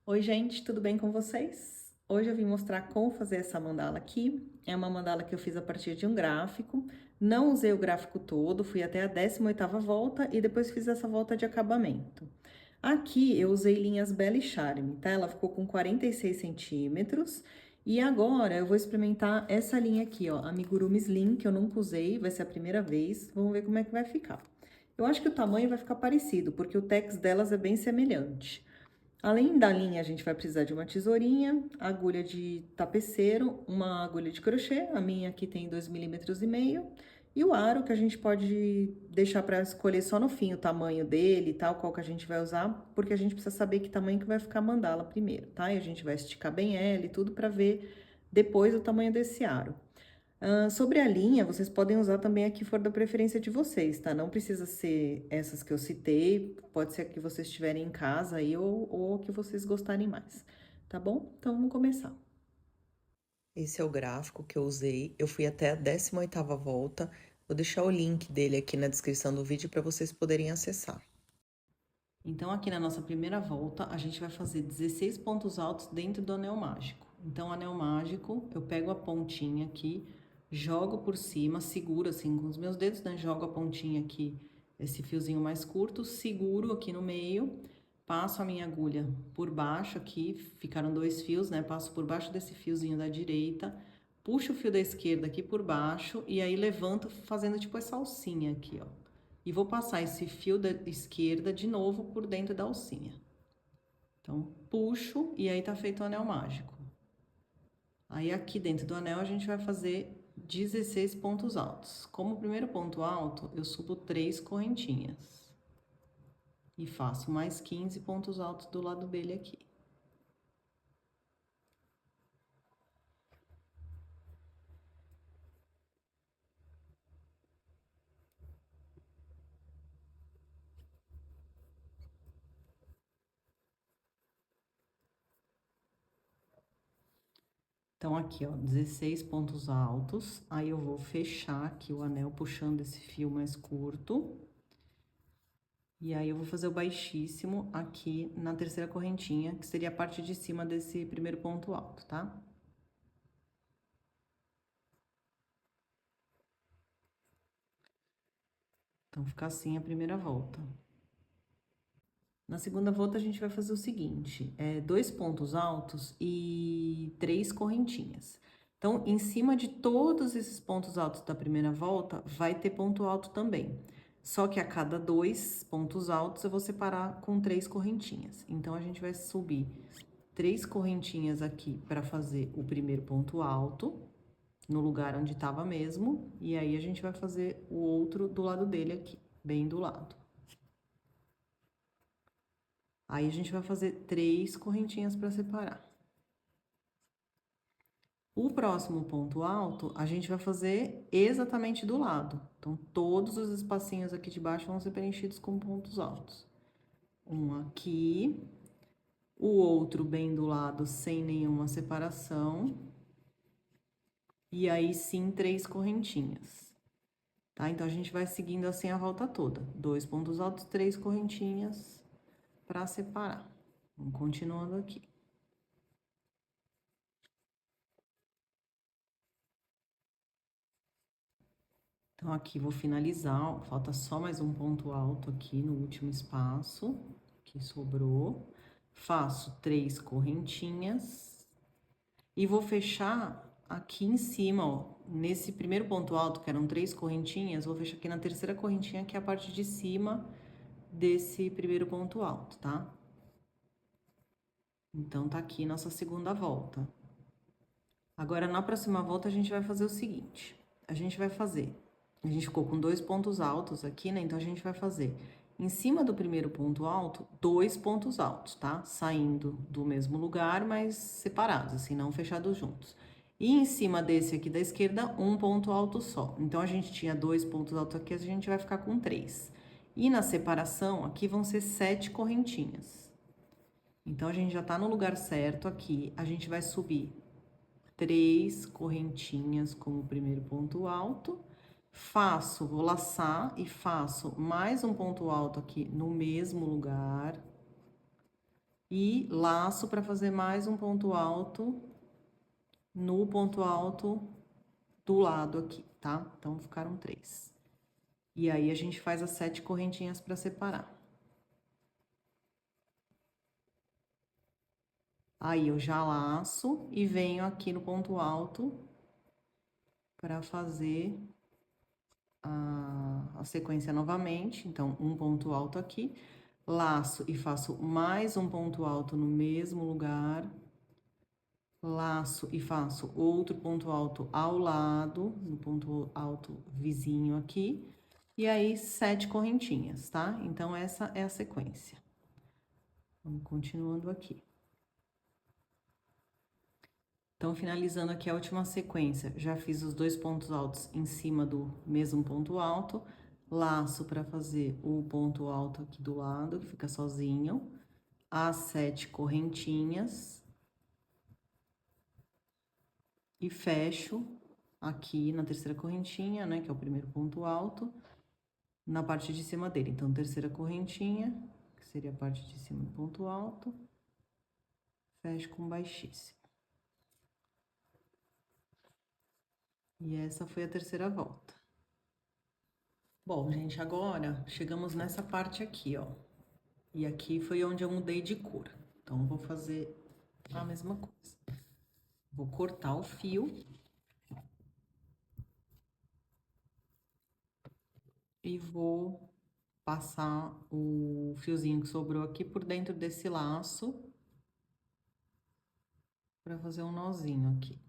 Oi, gente, tudo bem com vocês? Hoje eu vim mostrar como fazer essa mandala aqui. É uma mandala que eu fiz a partir de um gráfico. Não usei o gráfico todo, fui até a 18ª volta e depois fiz essa volta de acabamento. Aqui eu usei linhas Belle Charme, tá? Ela ficou com 46 centímetros. E agora eu vou experimentar essa linha aqui, ó, Amigurumi Slim, que eu nunca usei, vai ser a primeira vez. Vamos ver como é que vai ficar. Eu acho que o tamanho vai ficar parecido, porque o tex delas é bem semelhante. Além da linha, a gente vai precisar de uma tesourinha, agulha de tapeceiro, uma agulha de crochê, a minha aqui tem 2,5 mm, e o aro que a gente pode deixar para escolher só no fim o tamanho dele e tal, qual que a gente vai usar, porque a gente precisa saber que tamanho que vai ficar a mandala primeiro, tá? E a gente vai esticar bem ela e tudo para ver depois o tamanho desse aro. Sobre a linha, vocês podem usar também a que for da preferência de vocês, tá? Não precisa ser essas que eu citei, pode ser a que vocês tiverem em casa aí ou a que vocês gostarem mais, tá bom? Então vamos começar. Esse é o gráfico que eu usei, eu fui até a 18ª volta, vou deixar o link dele aqui na descrição do vídeo para vocês poderem acessar. Então, aqui na nossa primeira volta, a gente vai fazer 16 pontos altos dentro do anel mágico. Então, o anel mágico, eu pego a pontinha aqui, jogo por cima, seguro assim com os meus dedos, né? Jogo a pontinha aqui, esse fiozinho mais curto, seguro aqui no meio, passo a minha agulha por baixo aqui, ficaram 2 fios, né? Passo por baixo desse fiozinho da direita, puxo o fio da esquerda aqui por baixo e aí levanto fazendo tipo essa alcinha aqui, ó. E vou passar esse fio da esquerda de novo por dentro da alcinha. Então, puxo e aí tá feito o anel mágico. Aí aqui dentro do anel a gente vai fazer 16 pontos altos. Como primeiro ponto alto, eu subo 3 correntinhas. E faço mais 15 pontos altos do lado dele aqui. Então, aqui, ó, 16 pontos altos. Aí, eu vou fechar aqui o anel puxando esse fio mais curto. E aí, eu vou fazer o baixíssimo aqui na terceira correntinha, que seria a parte de cima desse primeiro ponto alto, tá? Então, fica assim a primeira volta. Na segunda volta, a gente vai fazer o seguinte, 2 pontos altos e 3 correntinhas. Então, em cima de todos esses pontos altos da primeira volta, vai ter ponto alto também. Só que a cada 2 pontos altos, eu vou separar com 3 correntinhas. Então, a gente vai subir 3 correntinhas aqui para fazer o primeiro ponto alto, no lugar onde estava mesmo, e aí a gente vai fazer o outro do lado dele aqui, bem do lado. Aí, a gente vai fazer 3 correntinhas para separar. O próximo ponto alto, a gente vai fazer exatamente do lado. Então, todos os espacinhos aqui de baixo vão ser preenchidos com pontos altos. Um aqui, o outro bem do lado, sem nenhuma separação. E aí, sim, 3 correntinhas. Tá? Então, a gente vai seguindo assim a volta toda. 2 pontos altos, 3 correntinhas para separar. Vamos continuando aqui. Então, aqui vou finalizar, falta só mais um ponto alto aqui no último espaço que sobrou. Faço 3 correntinhas e vou fechar aqui em cima, ó, nesse primeiro ponto alto, que eram 3 correntinhas, vou fechar aqui na terceira correntinha, que é a parte de cima desse primeiro ponto alto, tá? Então, tá aqui nossa segunda volta. Agora, na próxima volta, a gente vai fazer o seguinte, a gente ficou com 2 pontos altos aqui, né? Então, a gente vai fazer, em cima do primeiro ponto alto, 2 pontos altos, tá? Saindo do mesmo lugar, mas separados, assim, não fechados juntos. E em cima desse aqui da esquerda, um ponto alto só. Então, a gente tinha 2 pontos altos aqui, a gente vai ficar com 3. E na separação, aqui vão ser 7 correntinhas. Então, a gente já tá no lugar certo aqui, a gente vai subir 3 correntinhas como primeiro ponto alto, vou laçar e faço mais um ponto alto aqui no mesmo lugar, E laço para fazer mais um ponto alto no ponto alto do lado aqui, tá? Então, ficaram 3. E aí, a gente faz as 7 correntinhas para separar. Aí, eu já laço e venho aqui no ponto alto para fazer a sequência novamente. Então, um ponto alto aqui, laço e faço mais um ponto alto no mesmo lugar, laço e faço outro ponto alto ao lado, no ponto alto vizinho aqui, e aí 7 correntinhas, tá? Então, essa é a sequência. Vamos continuando aqui. Então, finalizando aqui a última sequência, já fiz os 2 pontos altos em cima do mesmo ponto alto, laço para fazer o ponto alto aqui do lado, que fica sozinho, as 7 correntinhas, e fecho aqui na terceira correntinha, né, que é o primeiro ponto alto, na parte de cima dele. Então, terceira correntinha, que seria a parte de cima do ponto alto, fecho com baixíssimo. E essa foi a terceira volta. Bom, gente, agora chegamos nessa parte aqui, ó. E aqui foi onde eu mudei de cor. Então, vou fazer a mesma coisa. Vou cortar o fio. E vou passar o fiozinho que sobrou aqui por dentro desse laço. Pra fazer um nozinho aqui.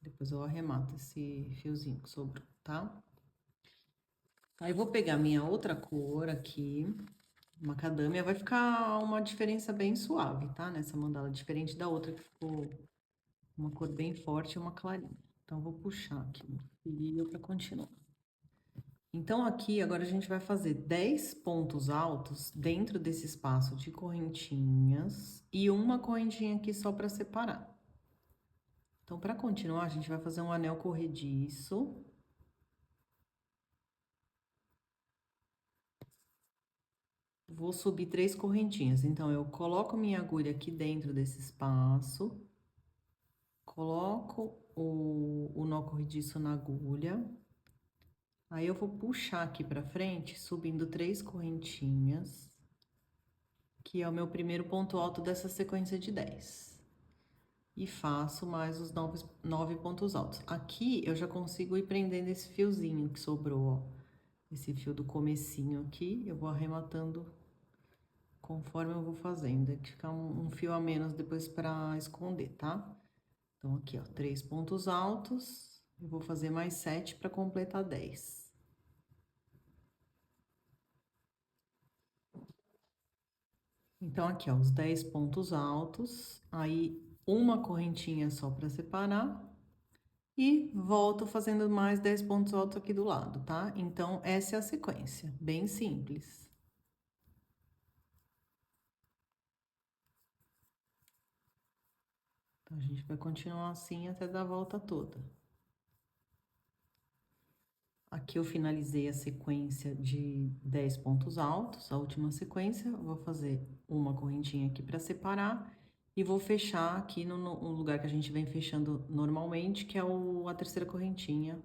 Depois eu arremato esse fiozinho que sobrou, tá? Aí, vou pegar minha outra cor aqui, macadâmia, vai ficar uma diferença bem suave, tá? Nessa mandala, diferente da outra que ficou uma cor bem forte e uma clarinha. Então, vou puxar aqui o fio pra continuar. Então, aqui, agora a gente vai fazer 10 pontos altos dentro desse espaço de correntinhas e uma correntinha aqui só pra separar. Então, pra continuar, a gente vai fazer um anel corrediço. Vou subir 3 correntinhas. Então, eu coloco minha agulha aqui dentro desse espaço, coloco o nó corrediço na agulha, aí eu vou puxar aqui pra frente, subindo 3 correntinhas, que é o meu primeiro ponto alto dessa sequência de 10. E faço mais os 9 pontos altos. Aqui, eu já consigo ir prendendo esse fiozinho que sobrou, ó. Esse fio do comecinho aqui, eu vou arrematando conforme eu vou fazendo, que fica um fio a menos depois pra esconder, tá? Então, aqui, ó, 3 pontos altos, eu vou fazer mais 7 pra completar 10. Então, aqui, ó, os 10 pontos altos, aí uma correntinha só pra separar, e volto fazendo mais 10 pontos altos aqui do lado, tá? Então, essa é a sequência, bem simples. Então, a gente vai continuar assim até dar a volta toda. Aqui eu finalizei a sequência de 10 pontos altos, a última sequência, eu vou fazer uma correntinha aqui para separar e vou fechar aqui no lugar que a gente vem fechando normalmente, que é a terceira correntinha,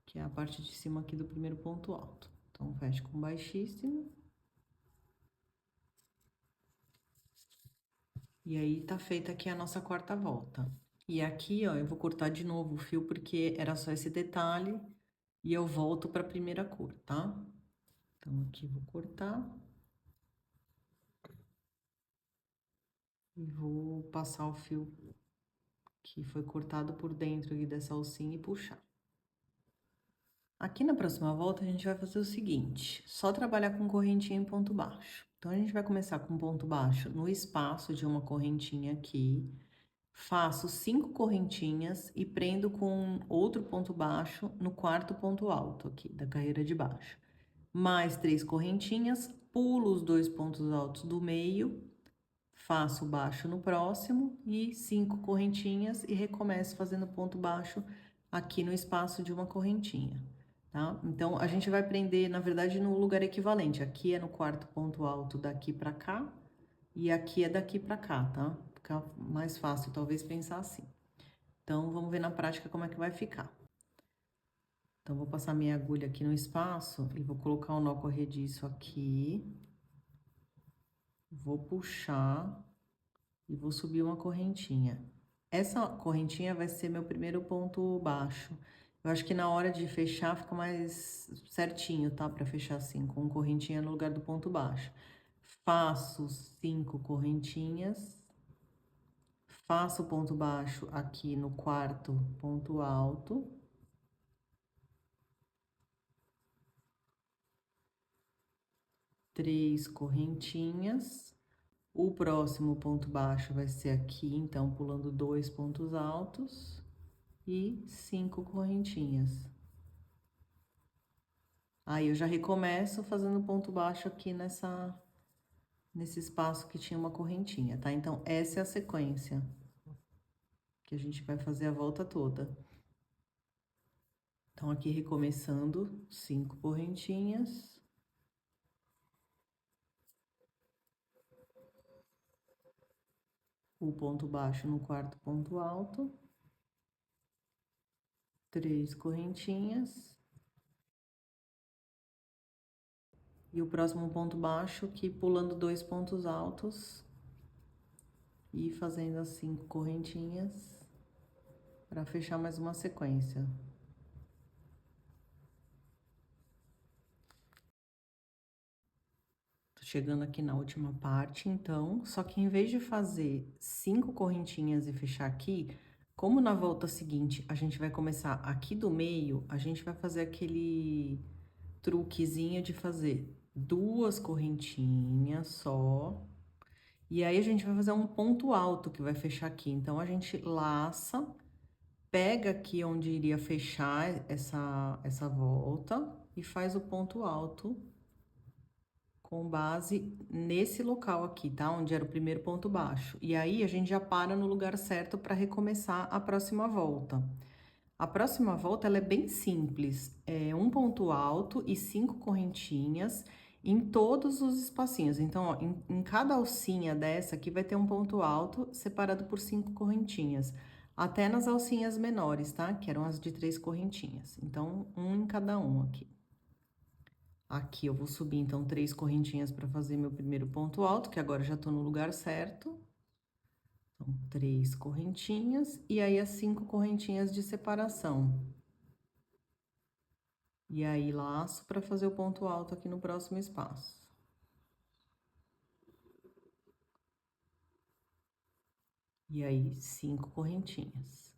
que é a parte de cima aqui do primeiro ponto alto. Então, fecho com baixíssimo. E aí, tá feita aqui a nossa quarta volta. E aqui, ó, eu vou cortar de novo o fio, porque era só esse detalhe, e eu volto pra primeira cor, tá? Então, aqui vou cortar. E vou passar o fio que foi cortado por dentro aqui dessa alcinha e puxar. Aqui na próxima volta, a gente vai fazer o seguinte, só trabalhar com correntinha em ponto baixo. Então, a gente vai começar com ponto baixo no espaço de uma correntinha aqui, faço 5 correntinhas e prendo com outro ponto baixo no quarto ponto alto aqui, da carreira de baixo. Mais 3 correntinhas, pulo os 2 pontos altos do meio, faço baixo no próximo e 5 correntinhas e recomeço fazendo ponto baixo aqui no espaço de uma correntinha. tá? Então, a gente vai prender, na verdade, no lugar equivalente. Aqui é no quarto ponto alto daqui pra cá, e aqui é daqui pra cá, tá? Fica mais fácil, talvez, pensar assim. Então, vamos ver na prática como é que vai ficar. Então, vou passar minha agulha aqui no espaço e vou colocar o nó corrediço aqui. Vou puxar e vou subir uma correntinha. Essa correntinha vai ser meu primeiro ponto baixo. Eu acho que na hora de fechar fica mais certinho, tá? Pra fechar assim, com correntinha no lugar do ponto baixo. Faço 5 correntinhas. Faço o ponto baixo aqui no quarto ponto alto. Três correntinhas. O próximo ponto baixo vai ser aqui, então, pulando 2 pontos altos e 5 correntinhas. Aí, eu já recomeço fazendo ponto baixo aqui nesse espaço que tinha uma correntinha, tá? Então, essa é a sequência que a gente vai fazer a volta toda. Então, aqui recomeçando, 5 correntinhas. O ponto baixo no quarto ponto alto. 3 correntinhas. E o próximo ponto baixo, que pulando 2 pontos altos e fazendo as 5 correntinhas para fechar mais uma sequência. Tô chegando aqui na última parte, então, só que em vez de fazer 5 correntinhas e fechar aqui, como na volta seguinte a gente vai começar aqui do meio, a gente vai fazer aquele truquezinho de fazer 2 correntinhas só. E aí, a gente vai fazer um ponto alto que vai fechar aqui. Então, a gente laça, pega aqui onde iria fechar essa volta e faz o ponto alto com base nesse local aqui, tá? Onde era o primeiro ponto baixo. E aí, a gente já para no lugar certo para recomeçar a próxima volta. A próxima volta, ela é bem simples. É um ponto alto e 5 correntinhas em todos os espacinhos. Então, ó, em cada alcinha dessa aqui vai ter um ponto alto separado por 5 correntinhas. Até nas alcinhas menores, tá? Que eram as de 3 correntinhas. Então, um em cada um aqui. Aqui eu vou subir, então, 3 correntinhas para fazer meu primeiro ponto alto, que agora já tô no lugar certo. Então, 3 correntinhas, e aí as 5 correntinhas de separação. E aí, laço para fazer o ponto alto aqui no próximo espaço. E aí, 5 correntinhas.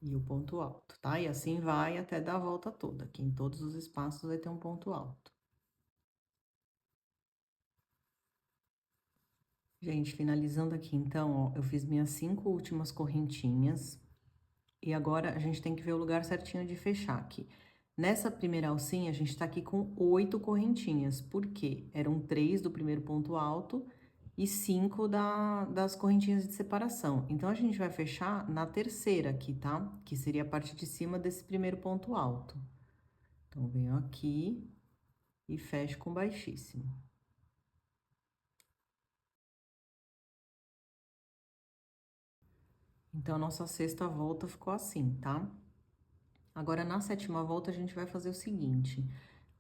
E o ponto alto, tá? E assim vai até dar a volta toda. Aqui em todos os espaços vai ter um ponto alto. Gente, finalizando aqui, então, ó, eu fiz minhas 5 últimas correntinhas. E agora, a gente tem que ver o lugar certinho de fechar aqui. Nessa primeira alcinha, a gente tá aqui com 8 correntinhas. Por quê? Eram 3 do primeiro ponto alto e 5 das correntinhas de separação. Então, a gente vai fechar na terceira aqui, tá? Que seria a parte de cima desse primeiro ponto alto. Então, venho aqui e fecho com baixíssimo. Então, a nossa sexta volta ficou assim, tá? Agora, na sétima volta, a gente vai fazer o seguinte.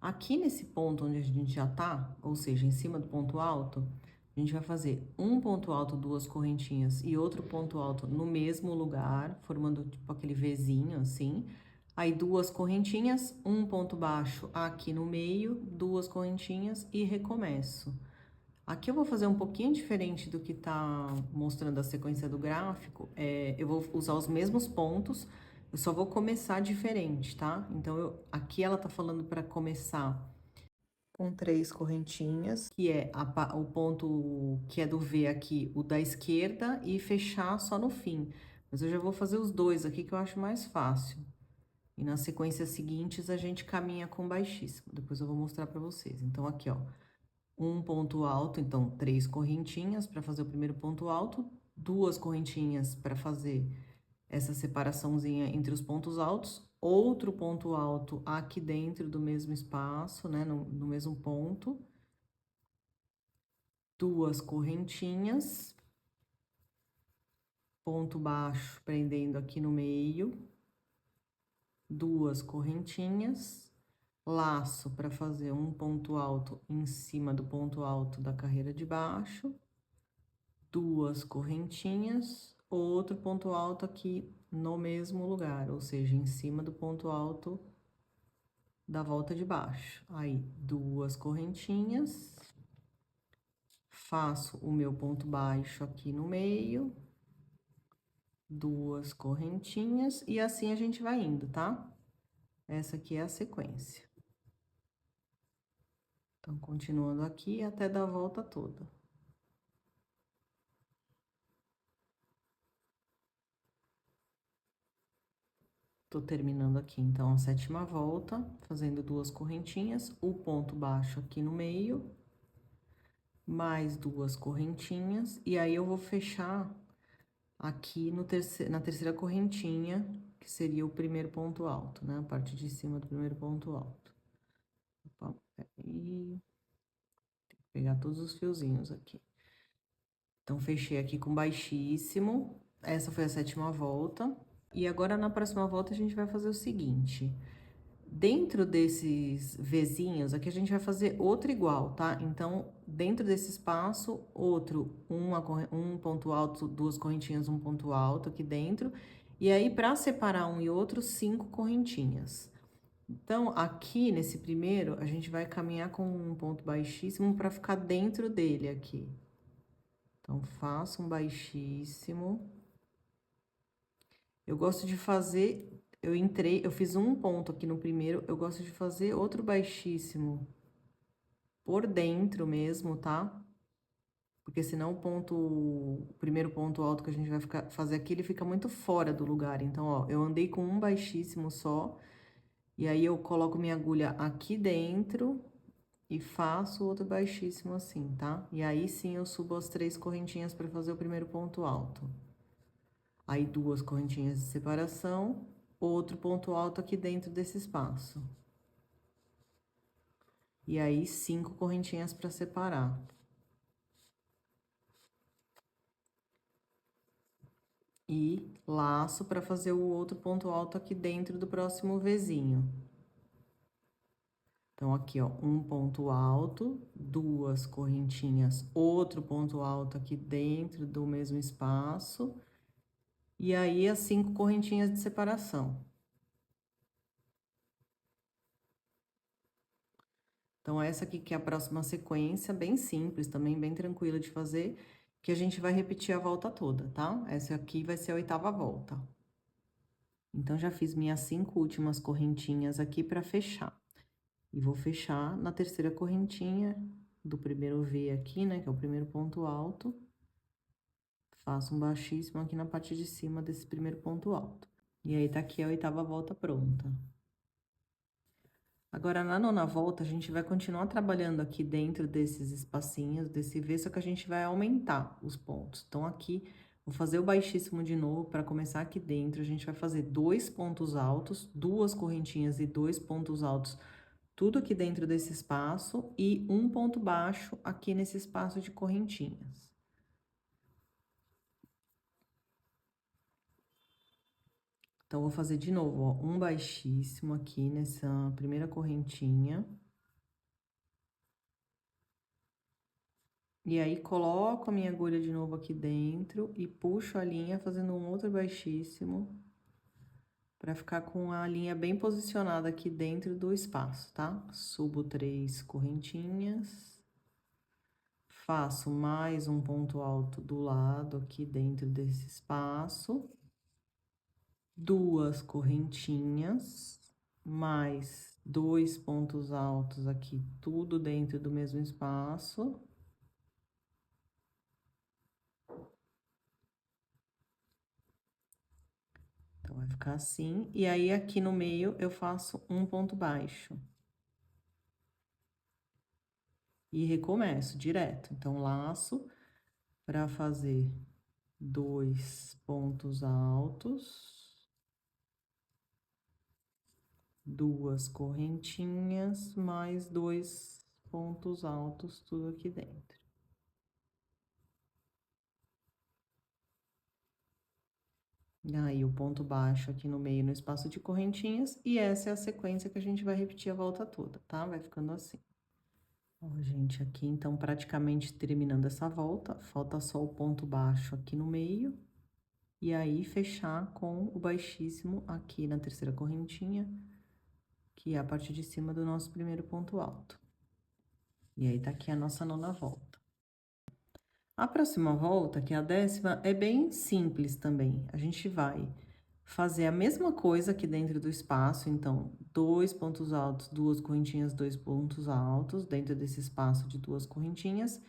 Aqui nesse ponto onde a gente já tá, ou seja, em cima do ponto alto, a gente vai fazer um ponto alto, 2 correntinhas e outro ponto alto no mesmo lugar, formando tipo aquele Vzinho assim. Aí 2 correntinhas, um ponto baixo aqui no meio, 2 correntinhas e recomeço. Aqui eu vou fazer um pouquinho diferente do que tá mostrando a sequência do gráfico. Eu vou usar os mesmos pontos, eu só vou começar diferente, tá? Então, aqui ela tá falando para começar com 3 correntinhas, que é o ponto que é do V aqui, o da esquerda, e fechar só no fim. Mas eu já vou fazer os dois aqui, que eu acho mais fácil. E nas sequências seguintes, a gente caminha com baixíssimo. Depois eu vou mostrar para vocês. Então, aqui, ó, um ponto alto, então, 3 correntinhas para fazer o primeiro ponto alto, 2 correntinhas para fazer essa separaçãozinha entre os pontos altos, outro ponto alto aqui dentro do mesmo espaço, né, no mesmo ponto, duas correntinhas, ponto baixo prendendo aqui no meio, duas correntinhas, laço para fazer um ponto alto em cima do ponto alto da carreira de baixo, duas correntinhas, outro ponto alto aqui no mesmo lugar, ou seja, em cima do ponto alto da volta de baixo. Aí, duas correntinhas, faço o meu ponto baixo aqui no meio, duas correntinhas, e assim a gente vai indo, tá? Essa aqui é a sequência. Então, continuando aqui até dar a volta toda. Tô terminando aqui, então, a 7ª volta, fazendo duas correntinhas, o ponto baixo aqui no meio, mais duas correntinhas, e aí eu vou fechar aqui no na terceira correntinha, que seria o primeiro ponto alto, né? A parte de cima do primeiro ponto alto. Opa, peraí. Tem que pegar todos os fiozinhos aqui. Então, fechei aqui com baixíssimo. Essa foi a 7ª volta. E agora, na próxima volta, a gente vai fazer o seguinte. Dentro desses Vzinhos, aqui a gente vai fazer outro igual, tá? Então, dentro desse espaço, outro, um ponto alto, duas correntinhas, um ponto alto aqui dentro. E aí, para separar um e outro, 5 correntinhas. Então, aqui nesse primeiro, a gente vai caminhar com um ponto baixíssimo para ficar dentro dele aqui. Então, faço um baixíssimo. Eu gosto de fazer, eu fiz um ponto aqui no primeiro, eu gosto de fazer outro baixíssimo por dentro mesmo, tá? Porque senão o primeiro ponto alto que a gente vai fazer aqui, ele fica muito fora do lugar. Então, ó, eu andei com um baixíssimo só, e aí eu coloco minha agulha aqui dentro e faço outro baixíssimo assim, tá? E aí sim eu subo as 3 correntinhas para fazer o primeiro ponto alto. Aí, duas correntinhas de separação, outro ponto alto aqui dentro desse espaço. E aí, 5 correntinhas para separar. E laço para fazer o outro ponto alto aqui dentro do próximo Vzinho. Então, aqui, ó, um ponto alto, duas correntinhas, outro ponto alto aqui dentro do mesmo espaço. E aí, as 5 correntinhas de separação. Então, essa aqui que é a próxima sequência, bem simples, também bem tranquila de fazer, que a gente vai repetir a volta toda, tá? Essa aqui vai ser a 8ª volta. Então, já fiz minhas 5 últimas correntinhas aqui para fechar. E vou fechar na terceira correntinha do primeiro V aqui, né, que é o primeiro ponto alto. Faço um baixíssimo aqui na parte de cima desse primeiro ponto alto. E aí, tá aqui a 8ª volta pronta. Agora, na 9ª volta, a gente vai continuar trabalhando aqui dentro desses espacinhos, desse V, só que a gente vai aumentar os pontos. Então, aqui, vou fazer o baixíssimo de novo, para começar aqui dentro, a gente vai fazer 2 pontos altos, 2 correntinhas e 2 pontos altos, tudo aqui dentro desse espaço, e um ponto baixo aqui nesse espaço de correntinhas. Então, vou fazer de novo, ó, um baixíssimo aqui nessa primeira correntinha. E aí, coloco a minha agulha de novo aqui dentro e puxo a linha fazendo um outro baixíssimo, para ficar com a linha bem posicionada aqui dentro do espaço, tá? Subo 3 correntinhas, faço mais um ponto alto do lado aqui dentro desse espaço, 2 correntinhas, mais 2 pontos altos aqui, tudo dentro do mesmo espaço. Então, vai ficar assim, e aí aqui no meio eu faço um ponto baixo. E recomeço direto. Então, laço para fazer 2 pontos altos, 2 correntinhas, mais 2 pontos altos, tudo aqui dentro. E aí, o ponto baixo aqui no meio, no espaço de correntinhas, e essa é a sequência que a gente vai repetir a volta toda, tá? Vai ficando assim. Ó, gente, aqui então praticamente terminando essa volta, falta só o ponto baixo aqui no meio, e aí fechar com o baixíssimo aqui na terceira correntinha, que é a parte de cima do nosso primeiro ponto alto. E aí, tá aqui a nossa nona volta. A próxima volta, que é a 10ª, é bem simples também. A gente vai fazer a mesma coisa aqui dentro do espaço, então, 2 pontos altos, 2 correntinhas, 2 pontos altos, dentro desse espaço de 2 correntinhas.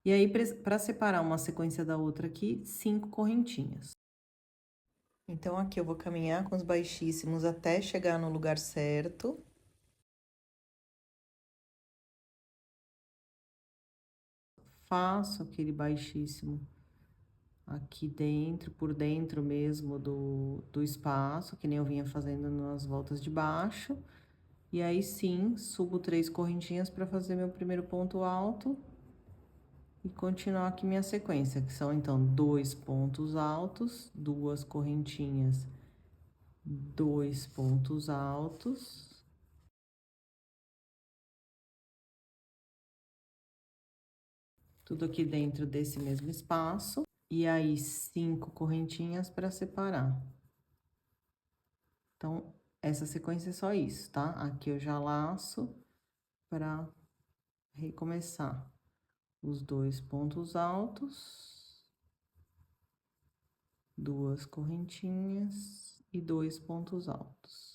E aí, para separar uma sequência da outra aqui, 5 correntinhas. Então, aqui eu vou caminhar com os baixíssimos até chegar no lugar certo. Faço aquele baixíssimo aqui dentro, por dentro mesmo do espaço, que nem eu vinha fazendo nas voltas de baixo. E aí, sim, subo 3 correntinhas para fazer meu primeiro ponto alto. E continuar aqui minha sequência, que são, então, 2 pontos altos, 2 correntinhas, 2 pontos altos. Tudo aqui dentro desse mesmo espaço. E aí, 5 correntinhas para separar. Então, essa sequência é só isso, tá? Aqui eu já laço para recomeçar os 2 pontos altos, 2 correntinhas e 2 pontos altos.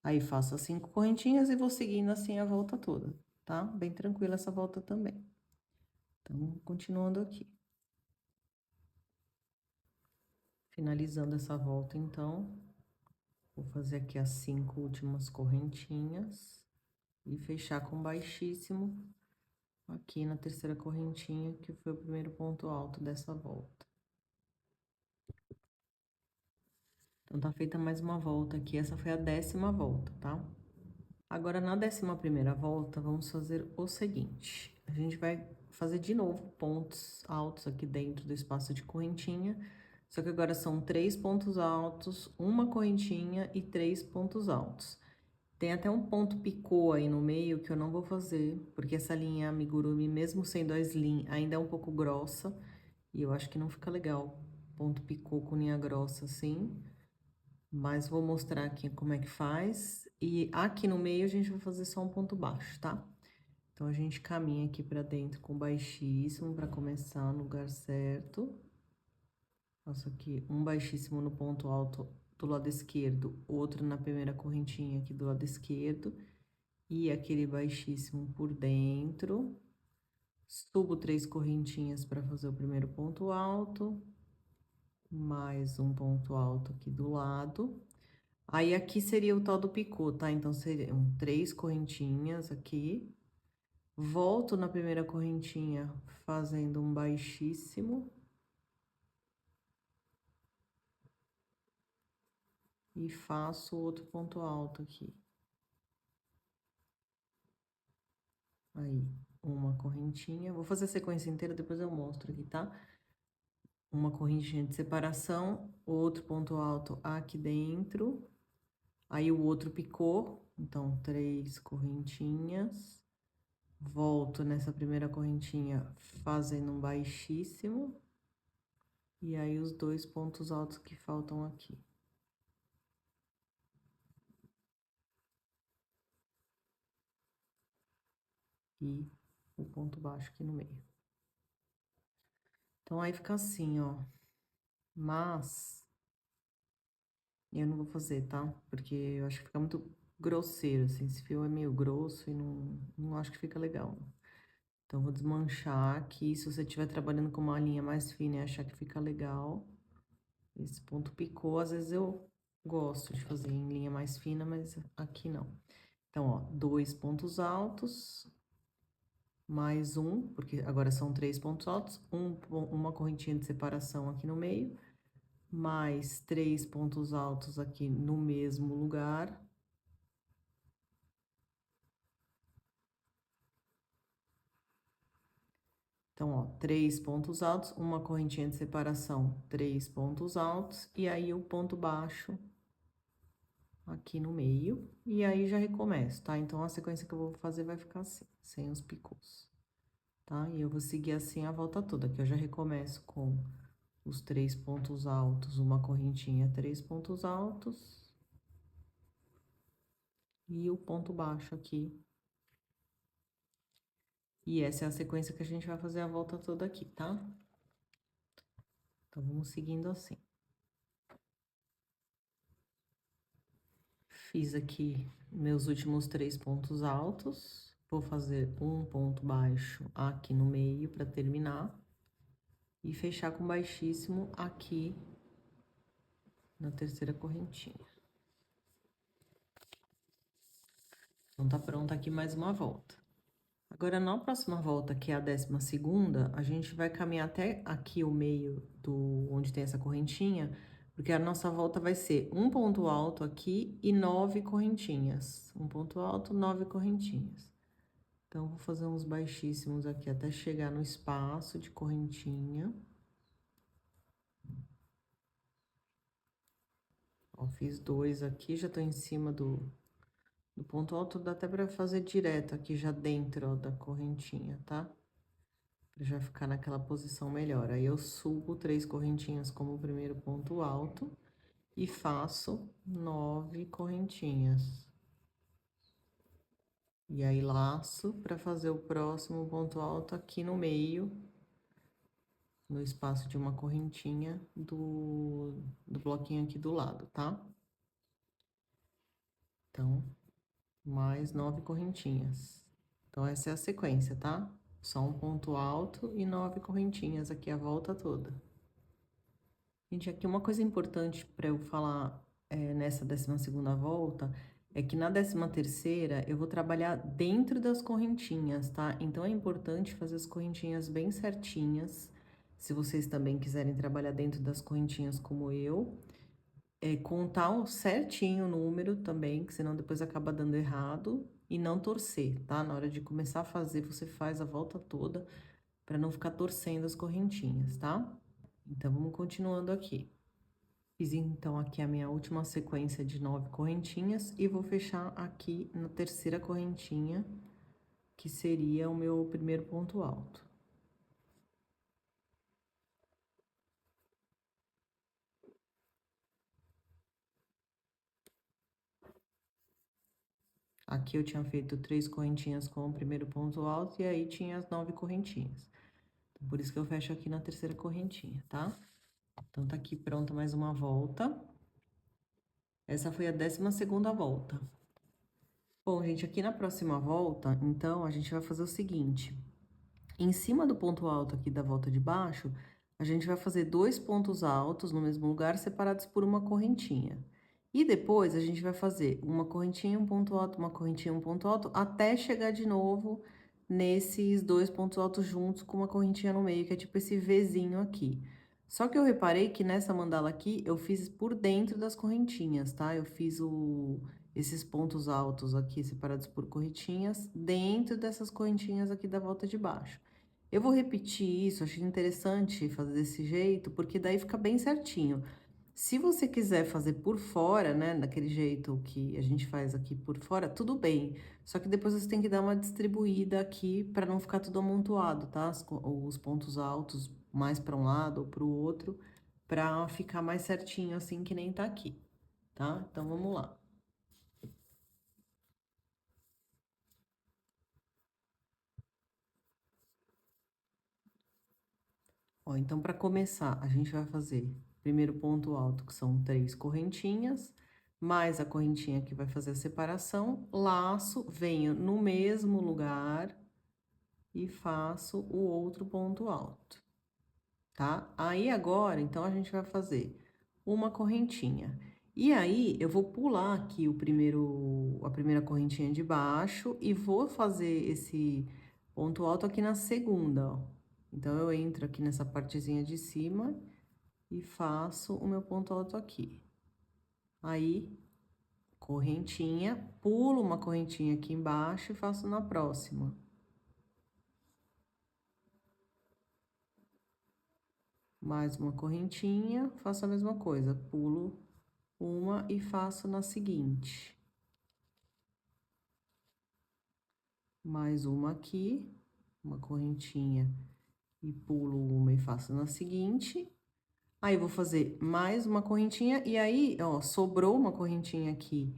Aí, faço as 5 correntinhas e vou seguindo assim a volta toda, tá? Bem tranquila essa volta também. Então, continuando aqui. Finalizando essa volta, então, vou fazer aqui as 5 últimas correntinhas e fechar com baixíssimo aqui na terceira correntinha, que foi o primeiro ponto alto dessa volta. Então, tá feita mais uma volta aqui, essa foi a 10ª volta, tá? Agora, na 11ª volta, vamos fazer o seguinte. A gente vai fazer de novo pontos altos aqui dentro do espaço de correntinha, só que agora são 3 pontos altos, uma correntinha e 3 pontos altos. Tem até um ponto picô aí no meio que eu não vou fazer, porque essa linha amigurumi, mesmo sendo a slim, ainda é um pouco grossa, e eu acho que não fica legal ponto picô com linha grossa assim. Mas vou mostrar aqui como é que faz. E aqui no meio a gente vai fazer só um ponto baixo, tá? Então, a gente caminha aqui pra dentro com baixíssimo pra começar no lugar certo. Faço aqui um baixíssimo no ponto alto do lado esquerdo, outro na primeira correntinha aqui do lado esquerdo. E aquele baixíssimo por dentro. Subo 3 correntinhas pra fazer o primeiro ponto alto. Mais um ponto alto aqui do lado. Aí, aqui seria o tal do picô, tá? Então, seriam 3 correntinhas aqui. Volto na primeira correntinha fazendo um baixíssimo. E faço outro ponto alto aqui. Aí, uma correntinha. Vou fazer a sequência inteira, depois eu mostro aqui, tá? Uma correntinha de separação, outro ponto alto aqui dentro. Aí, o outro picô, então, 3 correntinhas. Volto nessa primeira correntinha fazendo um baixíssimo. E aí, os 2 pontos altos que faltam aqui. E o ponto baixo aqui no meio. Então, aí fica assim, ó. Mas, eu não vou fazer, tá? Porque eu acho que fica muito grosseiro, assim. Esse fio é meio grosso e não acho que fica legal. Então, vou desmanchar aqui. Se você estiver trabalhando com uma linha mais fina e achar que fica legal, esse ponto picô, às vezes eu gosto de fazer em linha mais fina, mas aqui não. Então, ó, 2 pontos altos, mais um, porque agora são 3 pontos altos, uma correntinha de separação aqui no meio, mais 3 pontos altos aqui no mesmo lugar. Então, ó, 3 pontos altos, uma correntinha de separação, 3 pontos altos, e aí o ponto baixo aqui no meio, e aí já recomeço, tá? Então, a sequência que eu vou fazer vai ficar assim, sem os picôs, tá? E eu vou seguir assim a volta toda, que eu já recomeço com os 3 pontos altos, uma correntinha, 3 pontos altos, e o ponto baixo aqui. E essa é a sequência que a gente vai fazer a volta toda aqui, tá? Então, vamos seguindo assim. Fiz aqui meus últimos 3 pontos altos. Vou fazer um ponto baixo aqui no meio para terminar. E fechar com baixíssimo aqui na terceira correntinha. Então, tá pronta aqui mais uma volta. Agora, na próxima volta, que é a 12ª, a gente vai caminhar até aqui o meio onde tem essa correntinha, porque a nossa volta vai ser um ponto alto aqui e 9 correntinhas. Um ponto alto, 9 correntinhas. Então, vou fazer uns baixíssimos aqui até chegar no espaço de correntinha. Ó, fiz 2 aqui, já tô em cima do ponto alto, dá até pra fazer direto aqui já dentro, ó, da correntinha, tá? Pra já ficar naquela posição melhor. Aí, eu subo 3 correntinhas como primeiro ponto alto e faço 9 correntinhas. E aí, laço pra fazer o próximo ponto alto aqui no meio, no espaço de uma correntinha do bloquinho aqui do lado, tá? Então, mais 9 correntinhas. Então, essa é a sequência, tá? Só um ponto alto e 9 correntinhas aqui a volta toda. Gente, aqui uma coisa importante para eu falar nessa 12ª volta é que na 13ª eu vou trabalhar dentro das correntinhas, tá? Então, é importante fazer as correntinhas bem certinhas. Se vocês também quiserem trabalhar dentro das correntinhas como eu, contar certinho o número também, que senão depois acaba dando errado, e não torcer, tá? Na hora de começar a fazer, você faz a volta toda para não ficar torcendo as correntinhas, tá? Então, vamos continuando aqui. Fiz então aqui a minha última sequência de 9 correntinhas e vou fechar aqui na terceira correntinha, que seria o meu primeiro ponto alto. Aqui eu tinha feito 3 correntinhas com o primeiro ponto alto e aí tinha as 9 correntinhas. Então, por isso que eu fecho aqui na terceira correntinha, tá? Então, tá aqui pronta mais uma volta. Essa foi a 12ª volta. Bom, gente, aqui na próxima volta, então, a gente vai fazer o seguinte. Em cima do ponto alto aqui da volta de baixo, a gente vai fazer 2 pontos altos no mesmo lugar, separados por uma correntinha. E depois, a gente vai fazer uma correntinha, um ponto alto, uma correntinha, um ponto alto, até chegar de novo nesses 2 pontos altos juntos com uma correntinha no meio, que é tipo esse Vzinho aqui. Só que eu reparei que nessa mandala aqui, eu fiz por dentro das correntinhas, tá? Eu fiz esses pontos altos aqui, separados por correntinhas, dentro dessas correntinhas aqui da volta de baixo. Eu vou repetir isso, achei interessante fazer desse jeito, porque daí fica bem certinho. Se você quiser fazer por fora, né, daquele jeito que a gente faz aqui por fora, tudo bem. Só que depois você tem que dar uma distribuída aqui para não ficar tudo amontoado, tá? Os pontos altos mais para um lado ou para o outro, para ficar mais certinho assim que nem tá aqui, tá? Então vamos lá. Ó, então, para começar, a gente vai fazer primeiro ponto alto, que são 3 correntinhas, mais a correntinha que vai fazer a separação, laço, venho no mesmo lugar e faço o outro ponto alto, tá? Aí, agora, então, a gente vai fazer uma correntinha. E aí, eu vou pular aqui a primeira correntinha de baixo e vou fazer esse ponto alto aqui na segunda, ó. Então, eu entro aqui nessa partezinha de cima e faço o meu ponto alto aqui. Aí, correntinha, pulo uma correntinha aqui embaixo e faço na próxima. Mais uma correntinha, faço a mesma coisa, pulo uma e faço na seguinte. Mais uma aqui, uma correntinha e pulo uma e faço na seguinte. Aí, vou fazer mais uma correntinha e aí, ó, sobrou uma correntinha aqui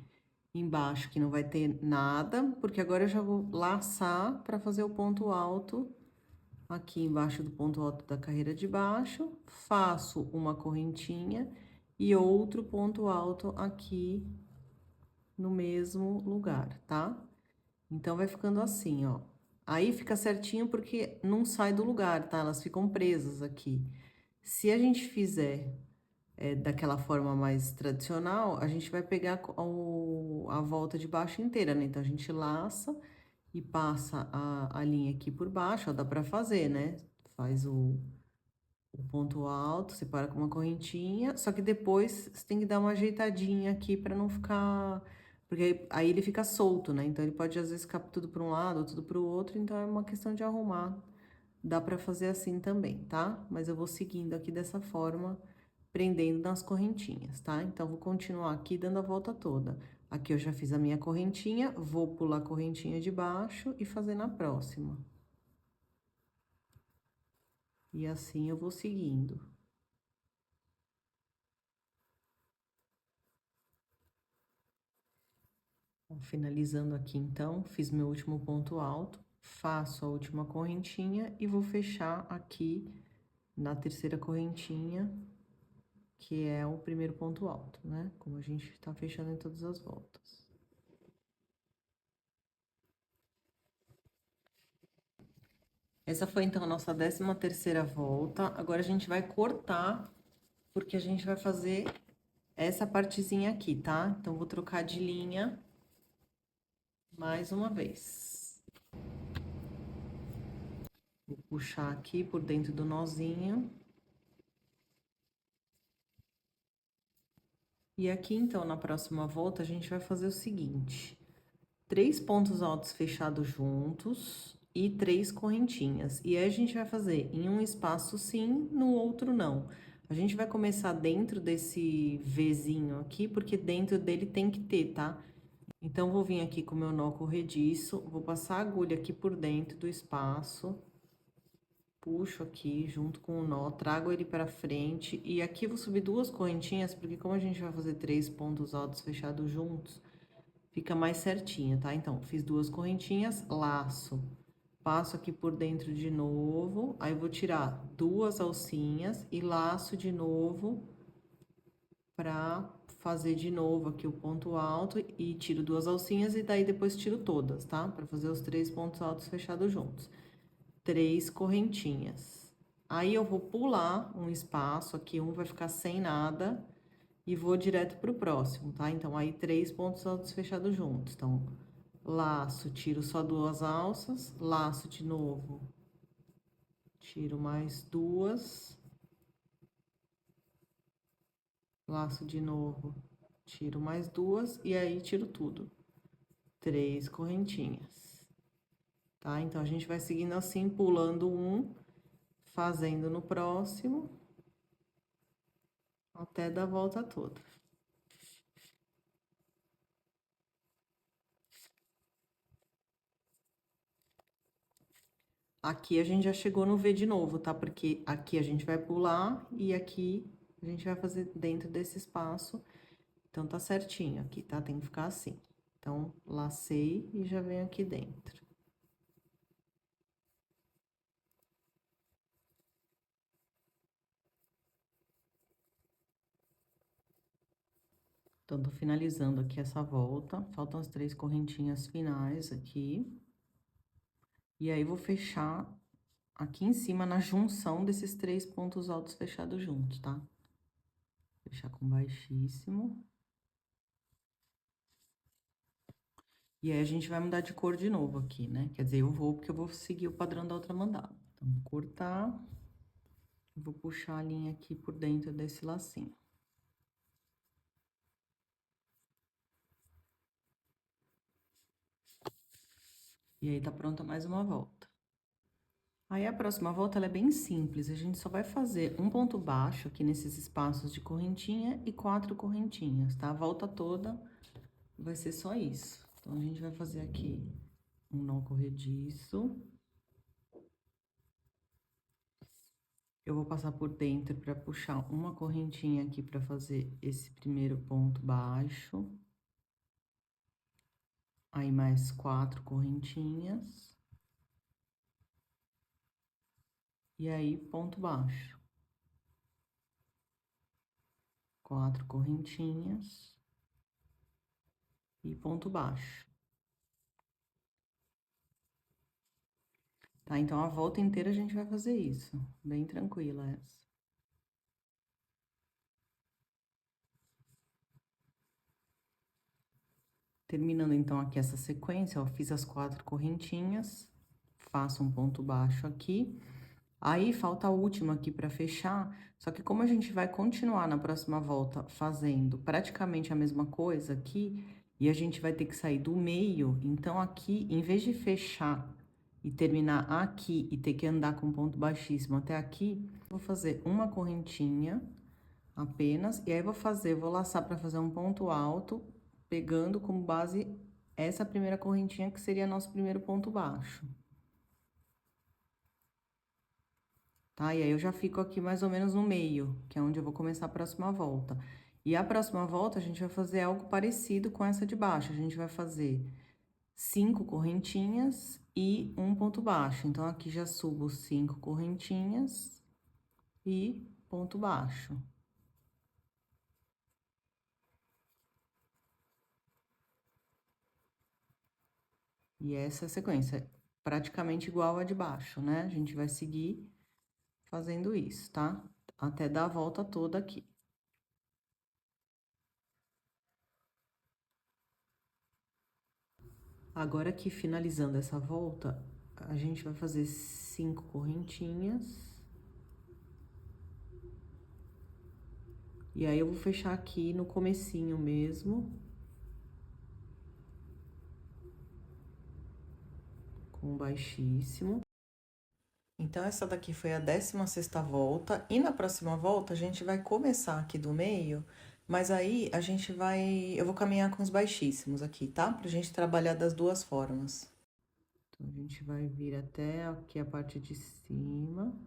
embaixo que não vai ter nada, porque agora eu já vou laçar para fazer o ponto alto aqui embaixo do ponto alto da carreira de baixo, faço uma correntinha e outro ponto alto aqui no mesmo lugar, tá? Então, vai ficando assim, ó. Aí, fica certinho porque não sai do lugar, tá? Elas ficam presas aqui. Se a gente fizer daquela forma mais tradicional, a gente vai pegar a volta de baixo inteira, né? Então, a gente laça e passa a linha aqui por baixo, ó, dá pra fazer, né? Faz o ponto alto, separa com uma correntinha, só que depois você tem que dar uma ajeitadinha aqui pra não ficar... Porque aí ele fica solto, né? Então, ele pode, às vezes, ficar tudo para um lado ou tudo para o outro, então é uma questão de arrumar. Dá pra fazer assim também, tá? Mas eu vou seguindo aqui dessa forma, prendendo nas correntinhas, tá? Então, vou continuar aqui dando a volta toda. Aqui eu já fiz a minha correntinha, vou pular a correntinha de baixo e fazer na próxima. E assim eu vou seguindo. Finalizando aqui, então, fiz meu último ponto alto, faço a última correntinha e vou fechar aqui na terceira correntinha, que é o primeiro ponto alto, né? Como a gente tá fechando em todas as voltas. Essa foi, então, a nossa 13ª volta. Agora, a gente vai cortar, porque a gente vai fazer essa partezinha aqui, tá? Então, vou trocar de linha mais uma vez. Vou puxar aqui por dentro do nozinho. E aqui, então, na próxima volta, a gente vai fazer o seguinte: 3 pontos altos fechados juntos e 3 correntinhas. E aí, a gente vai fazer em um espaço sim, no outro não. A gente vai começar dentro desse Vzinho aqui, porque dentro dele tem que ter, tá? Então, vou vir aqui com o meu nó corrediço, vou passar a agulha aqui por dentro do espaço, puxo aqui junto com o nó, trago ele pra frente, e aqui eu vou subir 2 correntinhas, porque como a gente vai fazer 3 pontos altos fechados juntos, fica mais certinho, tá? Então, fiz 2 correntinhas, laço, passo aqui por dentro de novo, aí vou tirar 2 alcinhas e laço de novo pra fazer de novo aqui o ponto alto e tiro 2 alcinhas e daí depois tiro todas, tá? Pra fazer os 3 pontos altos fechados juntos. 3 correntinhas. Aí, eu vou pular um espaço aqui, um vai ficar sem nada e vou direto pro próximo, tá? Então, aí, 3 pontos altos fechados juntos. Então, laço, tiro só 2 alças, laço de novo, tiro mais 2, laço de novo, tiro mais 2 e aí tiro tudo. 3 correntinhas, tá? Então, a gente vai seguindo assim, pulando um, fazendo no próximo, até dar a volta toda. Aqui a gente já chegou no V de novo, tá? Porque aqui a gente vai pular e aqui a gente vai fazer dentro desse espaço. Então, tá certinho aqui, tá? Tem que ficar assim. Então, lacei e já venho aqui dentro. Então, tô finalizando aqui essa volta. Faltam as 3 correntinhas finais aqui. E aí, vou fechar aqui em cima, na junção desses 3 pontos altos fechados juntos, tá? Fechar com baixíssimo. E aí, a gente vai mudar de cor de novo aqui, né? Quer dizer, eu vou, porque eu vou seguir o padrão da outra mandala. Então, vou cortar, vou puxar a linha aqui por dentro desse lacinho. E aí, tá pronta mais uma volta. Aí, a próxima volta, ela é bem simples, a gente só vai fazer um ponto baixo aqui nesses espaços de correntinha e 4 correntinhas, tá? A volta toda vai ser só isso. Então, a gente vai fazer aqui um nó corrediço. Eu vou passar por dentro para puxar uma correntinha aqui para fazer esse primeiro ponto baixo. Aí, mais 4 correntinhas. E aí, ponto baixo. 4 correntinhas. E ponto baixo. Tá? Então, a volta inteira a gente vai fazer isso. Bem tranquila essa. Terminando, então, aqui essa sequência, ó, fiz as 4 correntinhas. Faço um ponto baixo aqui. Aí, falta a última aqui para fechar, só que como a gente vai continuar na próxima volta fazendo praticamente a mesma coisa aqui, e a gente vai ter que sair do meio, então aqui, em vez de fechar e terminar aqui e ter que andar com ponto baixíssimo até aqui, vou fazer uma correntinha apenas, e aí vou laçar para fazer um ponto alto, pegando como base essa primeira correntinha que seria nosso primeiro ponto baixo. Tá? E aí, eu já fico aqui mais ou menos no meio, que é onde eu vou começar a próxima volta. E a próxima volta, a gente vai fazer algo parecido com essa de baixo. A gente vai fazer 5 correntinhas e um ponto baixo. Então, aqui já subo 5 correntinhas e ponto baixo. E essa é a sequência, praticamente igual a de baixo, né? A gente vai seguir fazendo isso, tá? Até dar a volta toda aqui. Agora aqui, finalizando essa volta, a gente vai fazer 5 correntinhas. E aí, eu vou fechar aqui no comecinho mesmo. Com baixíssimo. Então, essa daqui foi a 16ª volta. E na próxima volta, a gente vai começar aqui do meio, mas aí a gente vai... Eu vou caminhar com os baixíssimos aqui, tá? Pra gente trabalhar das duas formas. Então, a gente vai vir até aqui a parte de cima.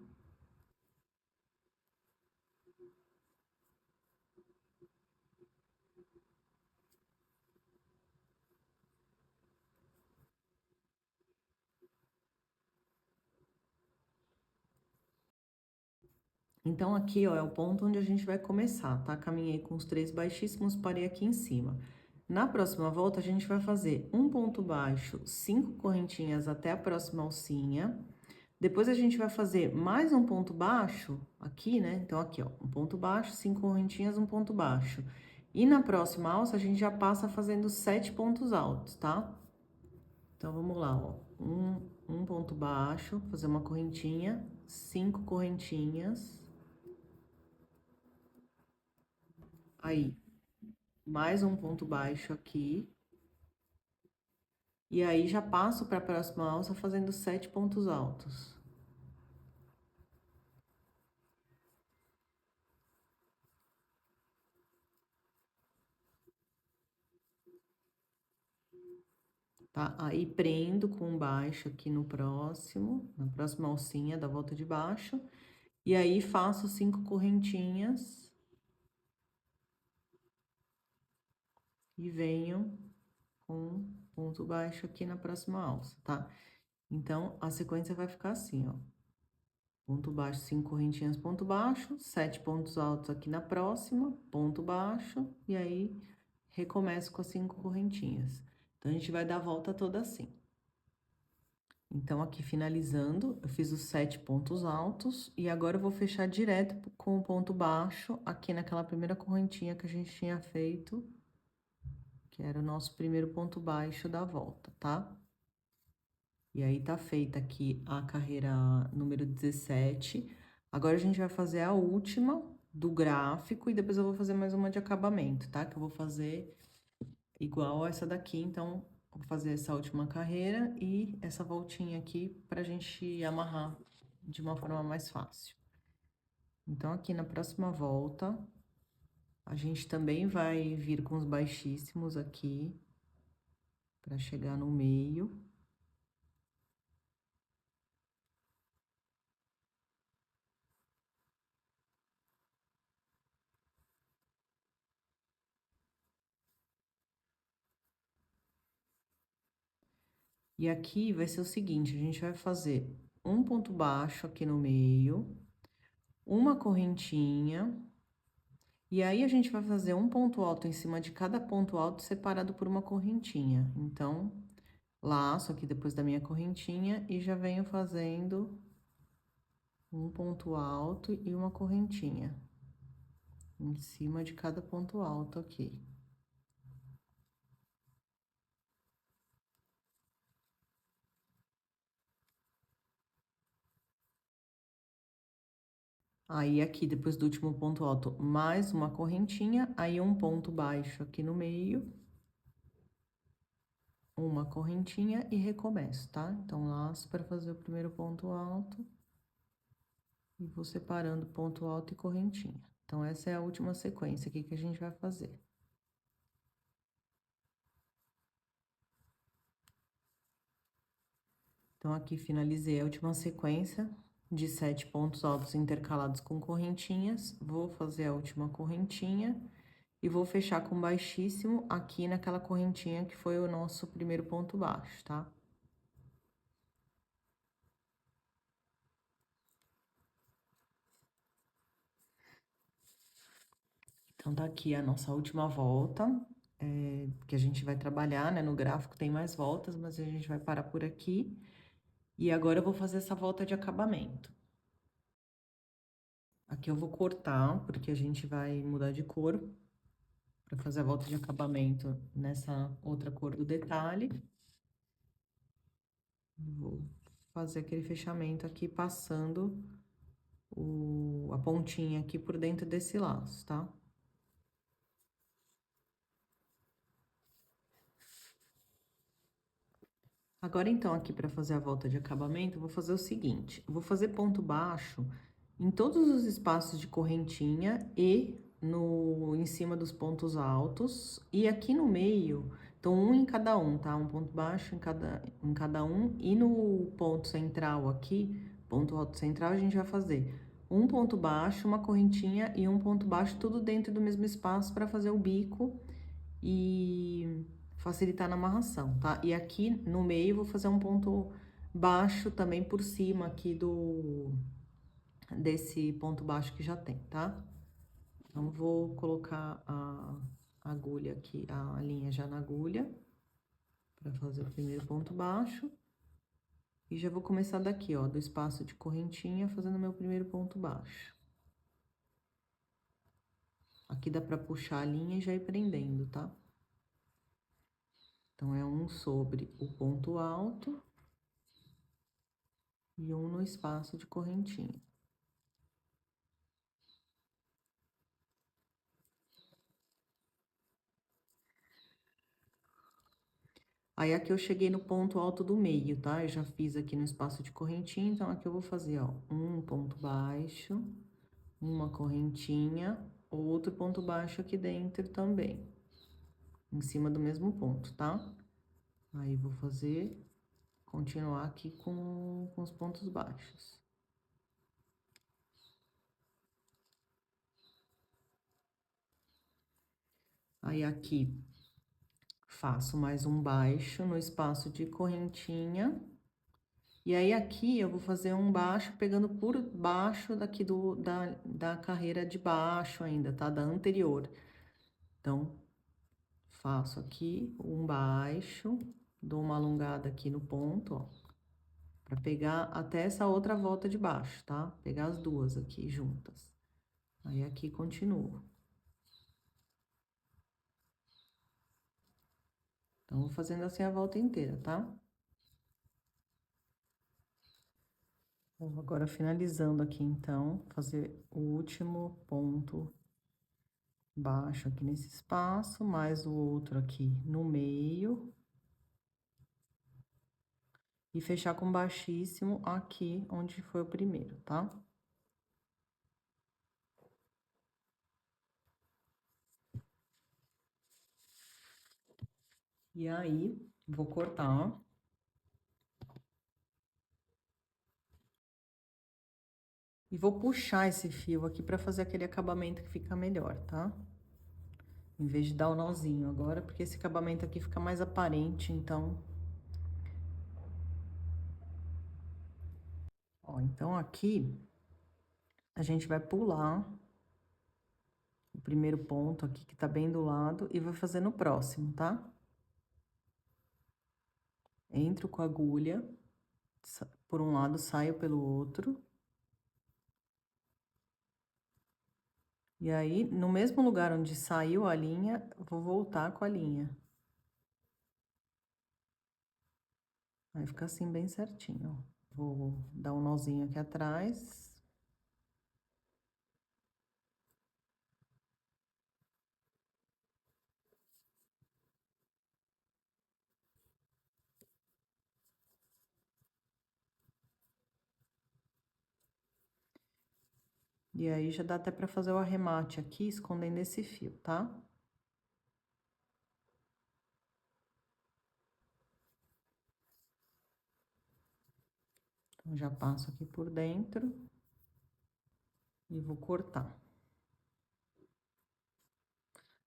Então, aqui, ó, é o ponto onde a gente vai começar, tá? Caminhei com os 3 baixíssimos, parei aqui em cima. Na próxima volta, a gente vai fazer um ponto baixo, 5 correntinhas até a próxima alcinha. Depois, a gente vai fazer mais um ponto baixo aqui, né? Então, aqui, ó, um ponto baixo, 5 correntinhas, um ponto baixo. E na próxima alça, a gente já passa fazendo 7 pontos altos, tá? Então, vamos lá, ó. Um ponto baixo, fazer uma correntinha, 5 correntinhas. Aí, mais um ponto baixo aqui. E aí, já passo para a próxima alça fazendo 7 pontos altos. Tá? Aí, prendo com baixo aqui no próximo, na próxima alcinha da volta de baixo. E aí, faço 5 correntinhas. E venho com ponto baixo aqui na próxima alça, tá? Então, a sequência vai ficar assim, ó. Ponto baixo, 5 correntinhas, ponto baixo, 7 pontos altos aqui na próxima, ponto baixo, e aí recomeço com as 5 correntinhas. Então, a gente vai dar a volta toda assim. Então, aqui finalizando, eu fiz os 7 pontos altos, e agora eu vou fechar direto com o ponto baixo aqui naquela primeira correntinha que a gente tinha feito, que era o nosso primeiro ponto baixo da volta, tá? E aí, tá feita aqui a carreira número 17. Agora, a gente vai fazer a última do gráfico e depois eu vou fazer mais uma de acabamento, tá? Que eu vou fazer igual essa daqui, então, vou fazer essa última carreira e essa voltinha aqui pra gente amarrar de uma forma mais fácil. Então, aqui na próxima volta, a gente também vai vir com os baixíssimos aqui, pra chegar no meio. E aqui vai ser o seguinte, a gente vai fazer um ponto baixo aqui no meio, uma correntinha, e aí a gente vai fazer um ponto alto em cima de cada ponto alto separado por uma correntinha. Então, laço aqui depois da minha correntinha e já venho fazendo um ponto alto e uma correntinha em cima de cada ponto alto aqui. Aí, aqui, depois do último ponto alto, mais uma correntinha, aí um ponto baixo aqui no meio, uma correntinha e recomeço, tá? Então, laço para fazer o primeiro ponto alto e vou separando ponto alto e correntinha. Então, essa é a última sequência aqui que a gente vai fazer. Então, aqui finalizei a última sequência de 7 pontos altos intercalados com correntinhas. Vou fazer a última correntinha e vou fechar com baixíssimo aqui naquela correntinha que foi o nosso primeiro ponto baixo, tá? Então, tá aqui a nossa última volta, que a gente vai trabalhar, né? No gráfico tem mais voltas, mas a gente vai parar por aqui. E agora eu vou fazer essa volta de acabamento. Aqui eu vou cortar, porque a gente vai mudar de cor para fazer a volta de acabamento nessa outra cor do detalhe. Vou fazer aquele fechamento aqui, passando a pontinha aqui por dentro desse laço, tá? Agora, então, aqui para fazer a volta de acabamento, eu vou fazer o seguinte: eu vou fazer ponto baixo em todos os espaços de correntinha e em cima dos pontos altos, e aqui no meio, então, um em cada um, tá? Um ponto baixo em cada um, e no ponto central aqui, ponto alto central, a gente vai fazer um ponto baixo, uma correntinha e um ponto baixo, tudo dentro do mesmo espaço para fazer o bico e facilitar na amarração, tá? E aqui no meio vou fazer um ponto baixo também por cima aqui desse ponto baixo que já tem, tá? Então, vou colocar a agulha aqui, a linha já na agulha, para fazer o primeiro ponto baixo. E já vou começar daqui, ó, do espaço de correntinha, fazendo meu primeiro ponto baixo. Aqui dá pra puxar a linha e já ir prendendo, tá? Então, é um sobre o ponto alto e um no espaço de correntinha. Aí, aqui eu cheguei no ponto alto do meio, tá? Eu já fiz aqui no espaço de correntinha, então aqui eu vou fazer, ó, um ponto baixo, uma correntinha, outro ponto baixo aqui dentro também, em cima do mesmo ponto, tá? Aí, vou fazer, continuar aqui com os pontos baixos. Aí, aqui, faço mais um baixo no espaço de correntinha. E aí, aqui, eu vou fazer um baixo pegando por baixo daqui da carreira de baixo ainda, tá? Da anterior. Então, faço aqui um baixo, dou uma alongada aqui no ponto, ó, pra pegar até essa outra volta de baixo, tá? Pegar as duas aqui juntas. Aí, aqui, continuo. Então, vou fazendo assim a volta inteira, tá? Vou agora finalizando aqui, então, fazer o último ponto baixo aqui nesse espaço, mais o outro aqui no meio. E fechar com baixíssimo aqui onde foi o primeiro, tá? E aí, vou cortar. E vou puxar esse fio aqui pra fazer aquele acabamento que fica melhor, tá? Em vez de dar o nozinho agora, porque esse acabamento aqui fica mais aparente, então... Ó, então aqui, a gente vai pular o primeiro ponto aqui, que tá bem do lado, e vai fazer no próximo, tá? Entro com a agulha, por um lado, saio pelo outro. E aí, no mesmo lugar onde saiu a linha, vou voltar com a linha. Aí fica assim bem certinho, ó. Vou dar um nozinho aqui atrás. E aí, já dá até pra fazer o arremate aqui, escondendo esse fio, tá? Então, já passo aqui por dentro e vou cortar.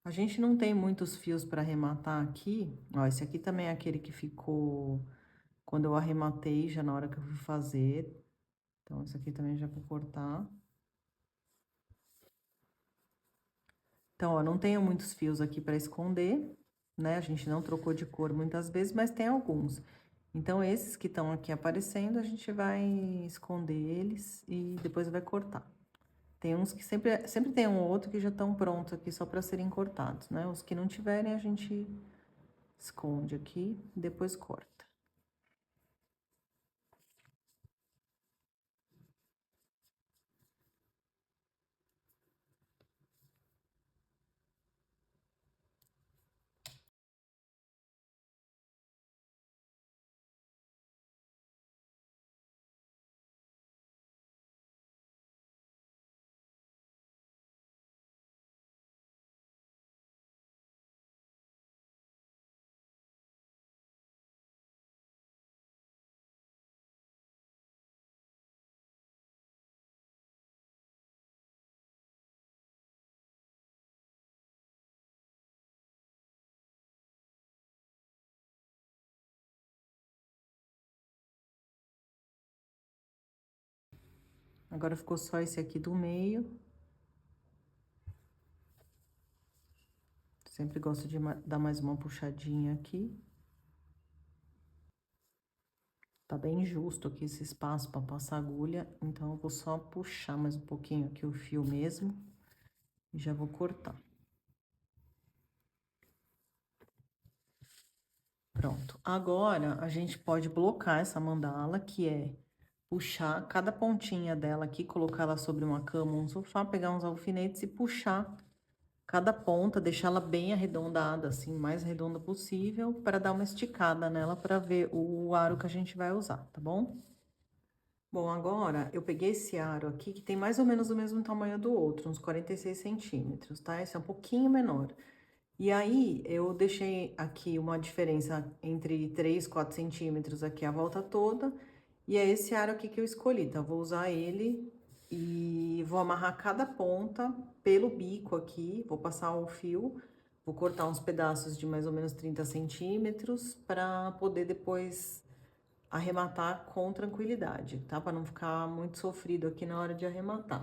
A gente não tem muitos fios para arrematar aqui. Ó, esse aqui também é aquele que ficou quando eu arrematei, já na hora que eu fui fazer. Então, esse aqui também já vou cortar. Então, ó, não tenho muitos fios aqui para esconder, né? A gente não trocou de cor muitas vezes, mas tem alguns. Então, esses que estão aqui aparecendo, a gente vai esconder eles e depois vai cortar. Tem uns que sempre tem um ou outro que já estão prontos aqui só para serem cortados, né? Os que não tiverem, a gente esconde aqui e depois corta. Agora ficou só esse aqui do meio. Sempre gosto de dar mais uma puxadinha aqui. Tá bem justo aqui esse espaço para passar agulha, então eu vou só puxar mais um pouquinho aqui o fio mesmo e já vou cortar. Pronto. Agora, a gente pode blocar essa mandala, que é puxar cada pontinha dela aqui, colocar ela sobre uma cama, um sofá, pegar uns alfinetes e puxar cada ponta, deixar ela bem arredondada, assim, mais redonda possível, para dar uma esticada nela, para ver o aro que a gente vai usar, tá bom? Bom, agora eu peguei esse aro aqui, que tem mais ou menos o mesmo tamanho do outro, uns 46 centímetros, tá? Esse é um pouquinho menor. E aí, eu deixei aqui uma diferença entre 3 e 4 centímetros aqui a volta toda. E é esse aro aqui que eu escolhi, então eu vou usar ele e vou amarrar cada ponta pelo bico aqui, vou passar o fio, vou cortar uns pedaços de mais ou menos 30 centímetros para poder depois arrematar com tranquilidade, tá? Para não ficar muito sofrido aqui na hora de arrematar.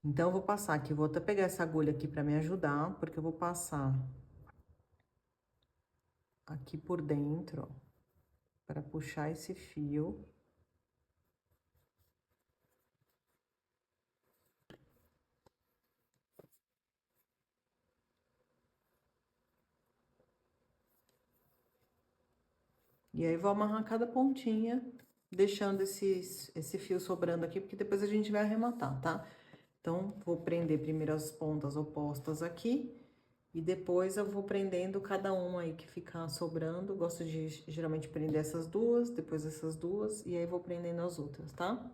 Então, eu vou passar aqui, vou até pegar essa agulha aqui para me ajudar, porque eu vou passar aqui por dentro, ó, para puxar esse fio. E aí, vou amarrar cada pontinha, deixando esse fio sobrando aqui, porque depois a gente vai arrematar, tá? Então, vou prender primeiro as pontas opostas aqui, e depois eu vou prendendo cada uma aí que ficar sobrando. Gosto de, geralmente, prender essas duas, depois essas duas, e aí vou prendendo as outras, tá?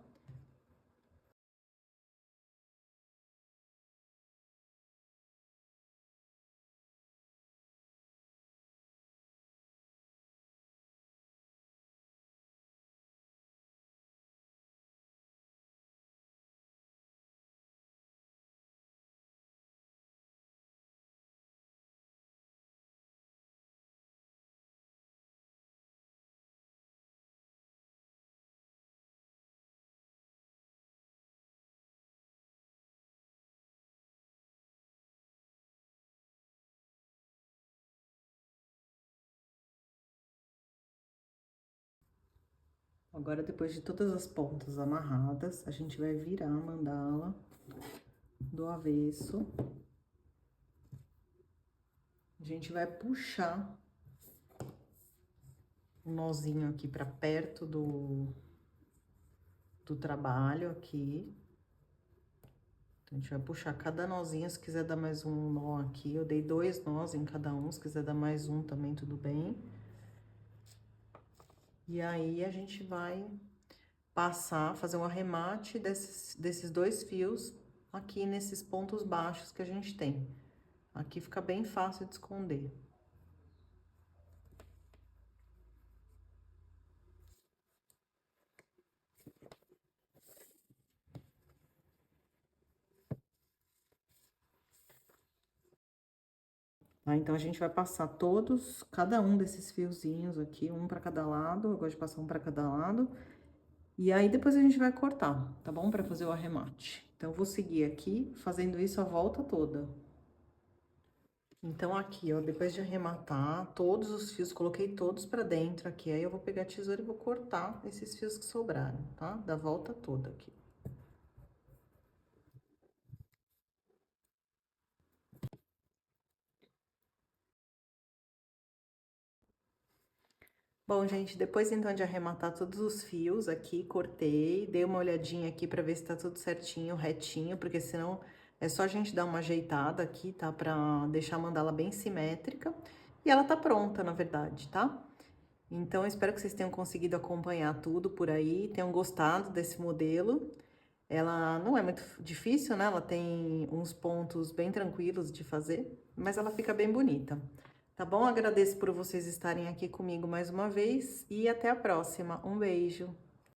Agora, depois de todas as pontas amarradas, a gente vai virar a mandala do avesso. A gente vai puxar um nozinho aqui pra perto do trabalho aqui. Então, a gente vai puxar cada nozinho. Se quiser dar mais um nó aqui, eu dei 2 nós em cada um. Se quiser dar mais um também, tudo bem. E aí, a gente vai passar, fazer um arremate desses 2 fios aqui nesses pontos baixos que a gente tem. Aqui fica bem fácil de esconder. Tá? Então, a gente vai passar cada um desses fiozinhos aqui, um pra cada lado. Eu gosto de passar um pra cada lado. E aí, depois a gente vai cortar, tá bom? Pra fazer o arremate. Então, eu vou seguir aqui, fazendo isso a volta toda. Então, aqui, ó, depois de arrematar todos os fios, coloquei todos pra dentro aqui. Aí, eu vou pegar a tesoura e vou cortar esses fios que sobraram, tá? Da volta toda aqui. Bom, gente, depois então de arrematar todos os fios aqui, cortei, dei uma olhadinha aqui pra ver se tá tudo certinho, retinho, porque senão é só a gente dar uma ajeitada aqui, tá? Pra deixar a mandala bem simétrica. E ela tá pronta, na verdade, tá? Então, eu espero que vocês tenham conseguido acompanhar tudo por aí, tenham gostado desse modelo. Ela não é muito difícil, né? Ela tem uns pontos bem tranquilos de fazer, mas ela fica bem bonita. Tá bom? Agradeço por vocês estarem aqui comigo mais uma vez e até a próxima. Um beijo!